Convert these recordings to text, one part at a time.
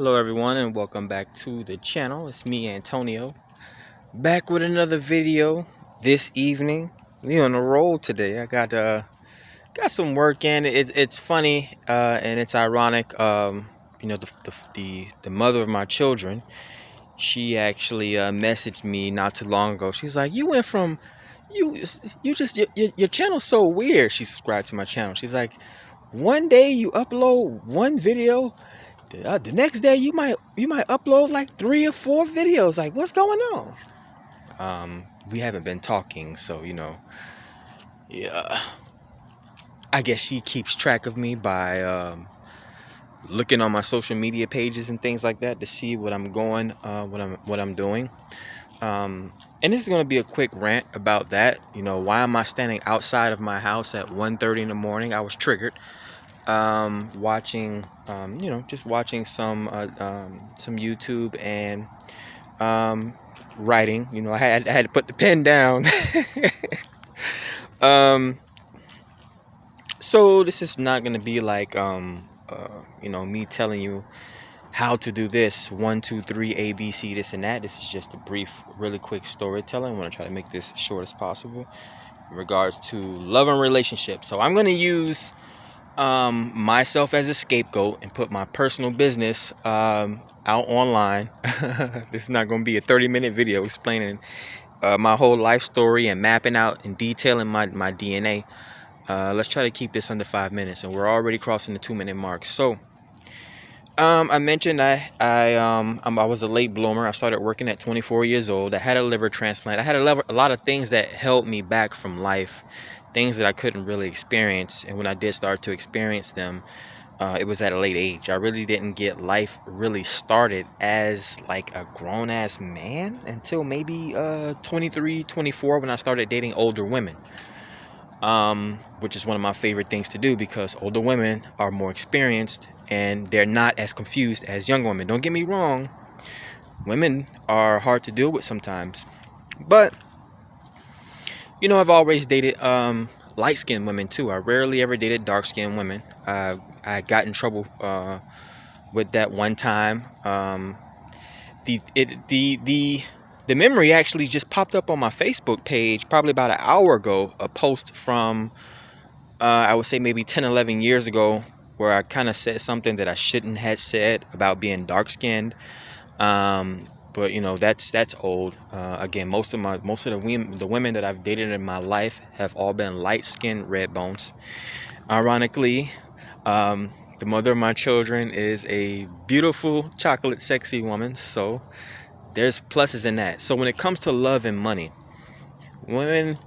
Hello everyone and welcome back to the channel. It's me, Antonio, back with another video this evening. We on the roll today. I got some work in. It's funny and it's ironic. The mother of my children, she actually messaged me not too long ago. She's like, "You went from you you just your channel's so weird." She subscribed to my channel. She's like, "One day you upload one video. The next day you might upload like 3 or 4 videos. Like, what's going on?" We haven't been talking, so yeah. I guess she keeps track of me by looking on my social media pages and things like that to see what I'm going, what I'm doing. And this is going to be a quick rant about that. Why am I standing outside of my house at 1:30 in the morning? I was triggered. Watching, just watching some YouTube and writing. I had to put the pen down. So this is not gonna be like me telling you how to do this 1, 2, 3 ABC, this and that. This is just a brief, really quick storytelling. I want to try to make this as short as possible in regards to love and relationships. So I'm gonna use myself as a scapegoat and put my personal business out online. This is not going to be a 30-minute video explaining my whole life story and mapping out and detailing my DNA. Let's try to keep this under 5 minutes, and we're already crossing the 2-minute mark. So I mentioned I was a late bloomer. I started working at 24 years old. I had a liver transplant. I had a lot of things that held me back from life, things that I couldn't really experience. And when I did start to experience them, it was at a late age. I really didn't get life really started as like a grown-ass man until maybe 23, 24, when I started dating older women. Which is one of my favorite things to do because older women are more experienced and they're not as confused as young women. Don't get me wrong, women are hard to deal with sometimes, but I've always dated light-skinned women too. I rarely ever dated dark-skinned women. I got in trouble with that one time. The memory actually just popped up on my Facebook page probably about an hour ago. A post from I would say maybe 10, 11 years ago, where I kind of said something that I shouldn't have said about being dark-skinned. But that's old. Again, most of the women that I've dated in my life have all been light-skinned, red bones. Ironically, the mother of my children is a beautiful, chocolate, sexy woman. So there's pluses in that. So when it comes to love and money, women,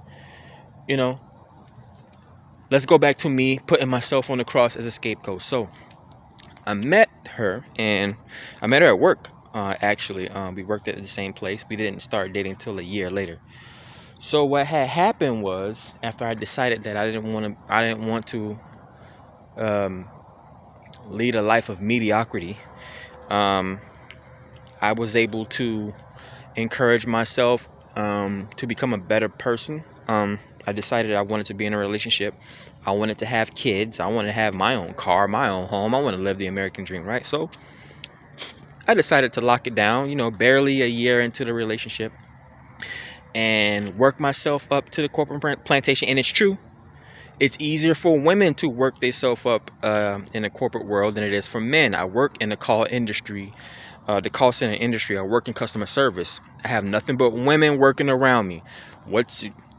let's go back to me putting myself on the cross as a scapegoat. So I met her at work. Actually, we worked at the same place. We didn't start dating till a year later. So what had happened was, after I decided that I didn't want to lead a life of mediocrity, I was able to encourage myself to become a better person. I decided I wanted to be in a relationship. I wanted to have kids. I wanted to have my own car, my own home. I want to live the American dream, right? So I decided to lock it down, barely a year into the relationship, and work myself up to the corporate plantation. And it's true, it's easier for women to work themselves up in the corporate world than it is for men. I work in the call center industry. I work in customer service. I have nothing but women working around me.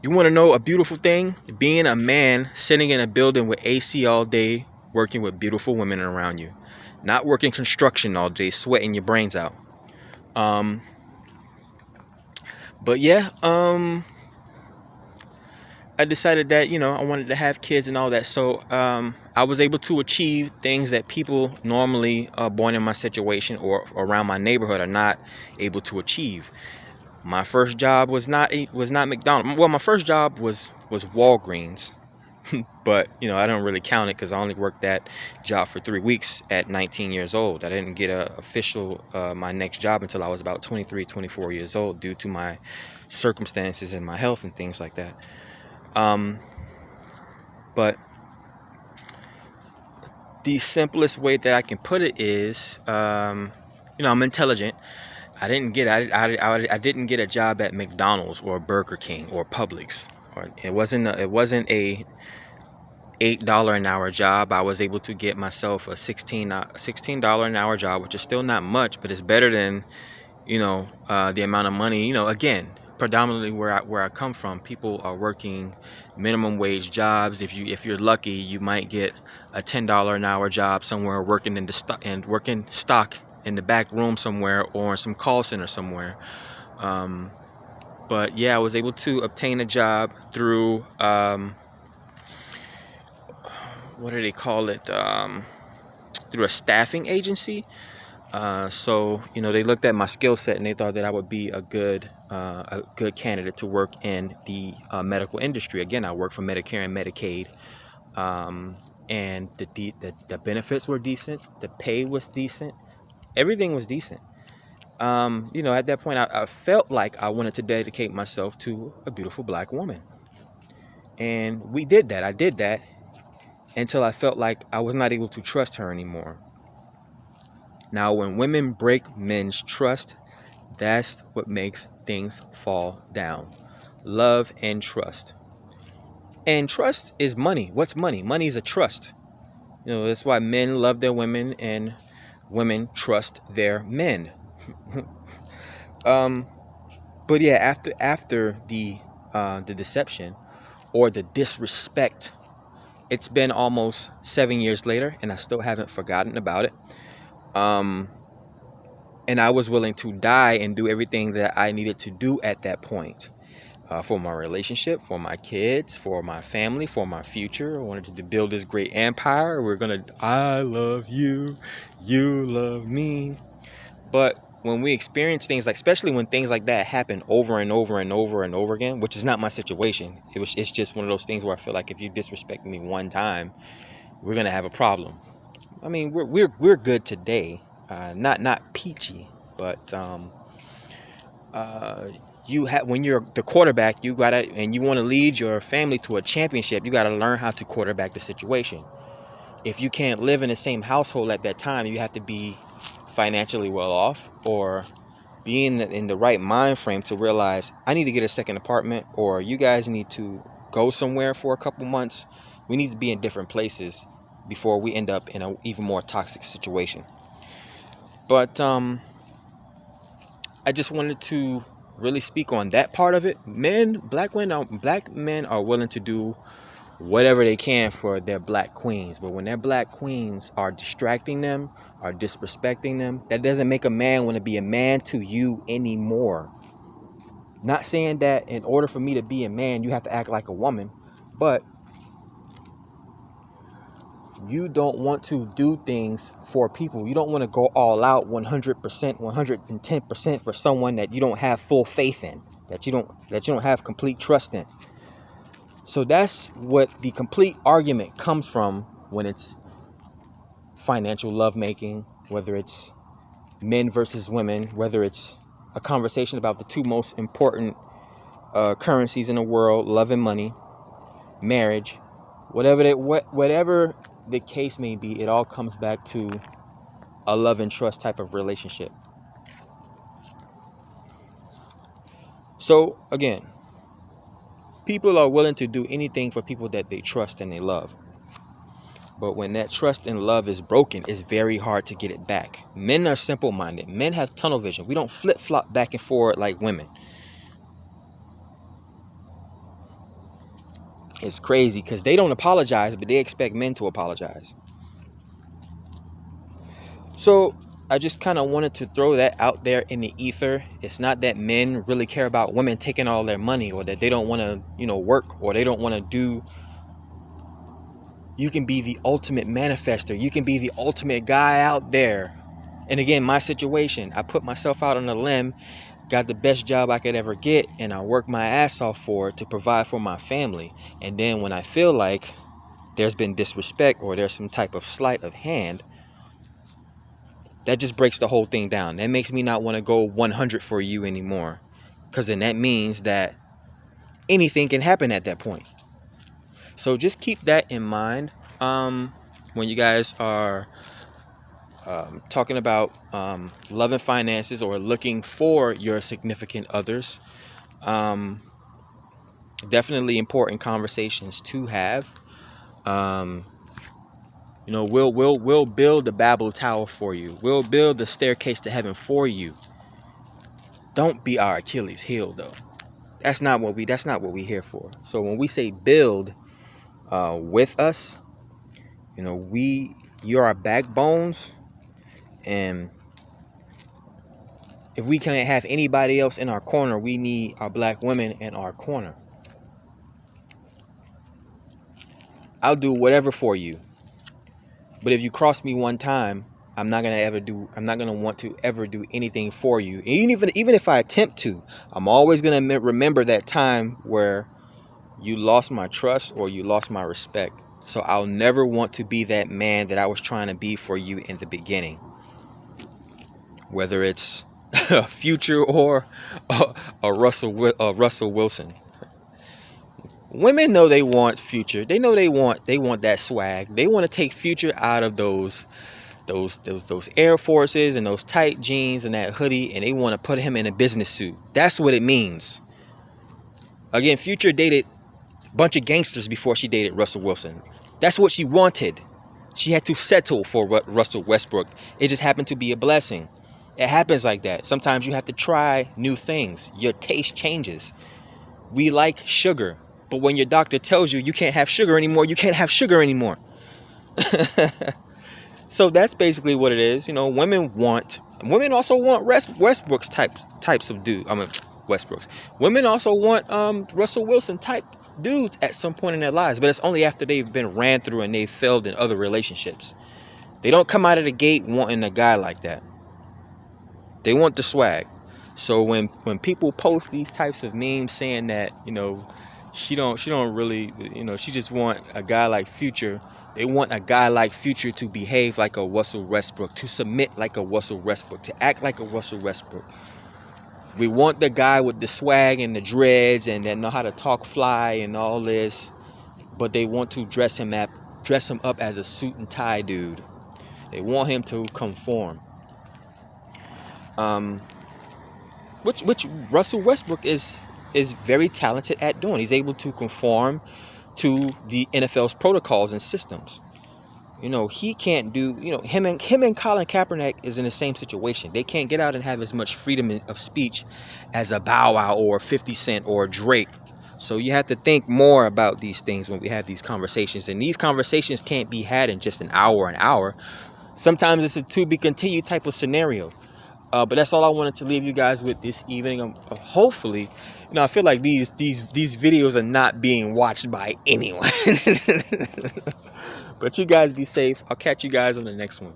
You want to know a beautiful thing? Being a man sitting in a building with AC all day, working with beautiful women around you. Not working construction all day, sweating your brains out. But yeah, I decided that, I wanted to have kids and all that. So I was able to achieve things that people normally born in my situation or around my neighborhood are not able to achieve. My first job was not McDonald's. Well, my first job was Walgreens. But I don't really count it because I only worked that job for 3 weeks at 19 years old. I didn't get my next job until I was about 23, 24 years old, due to my circumstances and my health and things like that. But the simplest way that I can put it is, I'm intelligent. I didn't get a job at McDonald's or Burger King or Publix. Or it wasn't a $8 an hour job. I was able to get myself a $16 an hour job, which is still not much, but it's better than the amount of money. Again, predominantly where I come from, people are working minimum wage jobs. If you're lucky, you might get a $10 an hour job somewhere, working in the stock in the back room somewhere, or in some call center somewhere. But yeah, I was able to obtain a job through what do they call it? Through a staffing agency. So they looked at my skill set and they thought that I would be a good candidate to work in the medical industry. Again, I work for Medicare and Medicaid, and the benefits were decent, the pay was decent, everything was decent. At that point, I felt like I wanted to dedicate myself to a beautiful black woman, and we did that. I did that until I felt like I was not able to trust her anymore. Now, when women break men's trust, that's what makes things fall down. Love and trust. And trust is money. What's money? Money is a trust. That's why men love their women and women trust their men. But yeah, after the deception or the disrespect, it's been almost 7 years later, and I still haven't forgotten about it. And I was willing to die and do everything that I needed to do at that point, for my relationship, for my kids, for my family, for my future. I wanted to build this great empire. I love you, you love me. But when we experience things like, especially when things like that happen over and over and over and over again, which is not my situation. It's just one of those things where I feel like if you disrespect me one time, we're gonna have a problem. I mean, we're good today, not peachy, but when you're the quarterback, and you want to lead your family to a championship, you gotta learn how to quarterback the situation. If you can't live in the same household at that time, you have to be financially well off, or be in the right mind frame to realize I need to get a second apartment, or you guys need to go somewhere for a couple months. We need to be in different places before we end up in an even more toxic situation. But I just wanted to really speak on that part of it. Black men are willing to do whatever they can for their black queens. But when their black queens are distracting them, are disrespecting them, that doesn't make a man want to be a man to you anymore. Not saying that in order for me to be a man, you have to act like a woman, but you don't want to do things for people. You don't want to go all out 100%, 110% for someone that you don't have full faith in, that you don't have complete trust in. So that's what the complete argument comes from when it's financial lovemaking, whether it's men versus women, whether it's a conversation about the two most important currencies in the world, love and money, marriage, whatever the case may be. It all comes back to a love and trust type of relationship. So again, people are willing to do anything for people that they trust and they love. But when that trust and love is broken, it's very hard to get it back. Men are simple-minded. Men have tunnel vision. We don't flip-flop back and forth like women. It's crazy because they don't apologize, but they expect men to apologize. So I just kind of wanted to throw that out there in the ether. It's not that men really care about women taking all their money, or that they don't want to, work, or they don't want to do. You can be the ultimate manifester. You can be the ultimate guy out there. And again, my situation, I put myself out on a limb, got the best job I could ever get, and I worked my ass off for it to provide for my family. And then when I feel like there's been disrespect or there's some type of sleight of hand, that just breaks the whole thing down. That makes me not want to go 100 for you anymore, because then that means that anything can happen at that point. So just keep that in mind when you guys are talking about love and finances, or looking for your significant others. Um, Definitely important conversations to have. Um, we'll build the Babel Tower for you. We'll build the staircase to heaven for you. Don't be our Achilles heel, though. That's not what we here for. So when we say build with us, you're our backbones, and if we can't have anybody else in our corner, we need our black women in our corner. I'll do whatever for you. But if you cross me one time, I'm not gonna want to ever do anything for you. And even if I attempt to, I'm always gonna remember that time where you lost my trust or you lost my respect. So I'll never want to be that man that I was trying to be for you in the beginning. Whether it's a Future or a Russell Wilson. Women know they want Future. They know they want that swag. They want to take Future out of those Air Forces and those tight jeans and that hoodie, and they want to put him in a business suit. That's what it means. Again, Future dated a bunch of gangsters before she dated Russell Wilson. That's what she wanted. She had to settle for Russell Westbrook. It just happened to be a blessing. It happens like that. Sometimes you have to try new things. Your taste changes. We like sugar, but when your doctor tells you you can't have sugar anymore, you can't have sugar anymore. So that's basically what it is. Women also want Westbrook's types of dude. Westbrook's. Women also want Russell Wilson type dudes at some point in their lives, but it's only after they've been ran through and they've failed in other relationships. They don't come out of the gate wanting a guy like that. They want the swag. So when people post these types of memes saying that, she don't really, she just want a guy like Future. They want a guy like Future to behave like a Russell Westbrook, to submit like a Russell Westbrook, to act like a Russell Westbrook. We want the guy with the swag and the dreads and that know how to talk fly and all this, but they want to dress him up as a suit and tie dude. They want him to conform. Which Russell Westbrook is very talented at doing. He's able to conform to the NFL's protocols and systems. He can't do, him and Colin Kaepernick is in the same situation. They can't get out and have as much freedom of speech as a Bow Wow or 50 Cent or Drake. So you have to think more about these things when we have these conversations. And these conversations can't be had in just an hour. Sometimes it's a to be continued type of scenario. But that's all I wanted to leave you guys with this evening. Hopefully, I feel like these videos are not being watched by anyone. But you guys be safe. I'll catch you guys on the next one.